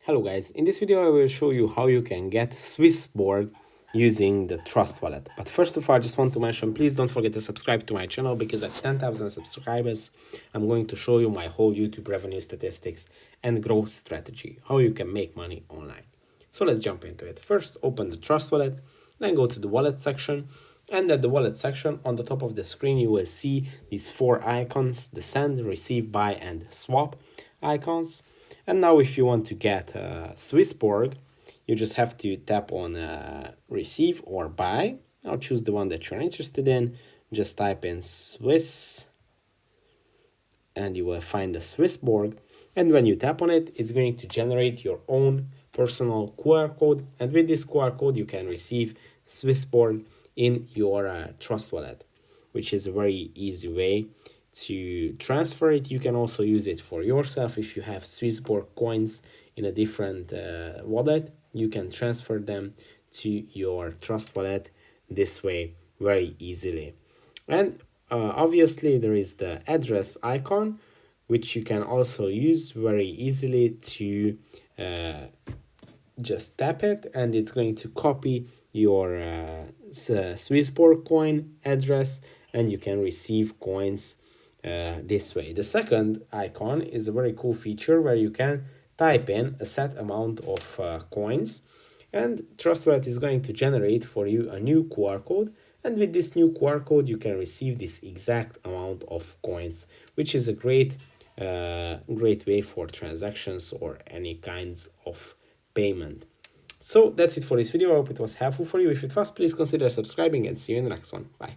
Hello guys, in this video I will show you how you can get SwissBorg using the Trust Wallet. But first of all, I just want to mention, please don't forget to subscribe to my channel because at 10,000 subscribers, I'm going to show you my whole YouTube revenue statistics and growth strategy, how you can make money online. So let's jump into it. First, open the Trust Wallet, then go to the wallet section. And at the wallet section, on the top of the screen, you will see these four icons, the send, receive, buy, and swap icons. And now if you want to get SwissBorg, you just have to tap on receive or buy. I'll choose the one that you're interested in. Just type in Swiss and you will find the SwissBorg. And when you tap on it, it's going to generate your own personal QR code. And with this QR code, you can receive SwissBorg in your Trust Wallet, which is a very easy way to transfer it. You can also use it for yourself. If you have SwissBorg coins in a different wallet, you can transfer them to your Trust Wallet this way very easily. And obviously there is the address icon, which you can also use very easily to just tap it and it's going to copy your SwissBorg coin address and you can receive coins this way. The second icon is a very cool feature where you can type in a set amount of coins and Trust Wallet is going to generate for you a new QR code, and with this new QR code you can receive this exact amount of coins, which is a great way for transactions or any kinds of payment. So that's it for this video. I hope it was helpful for you. If it was, please consider subscribing and see you in the next one. Bye.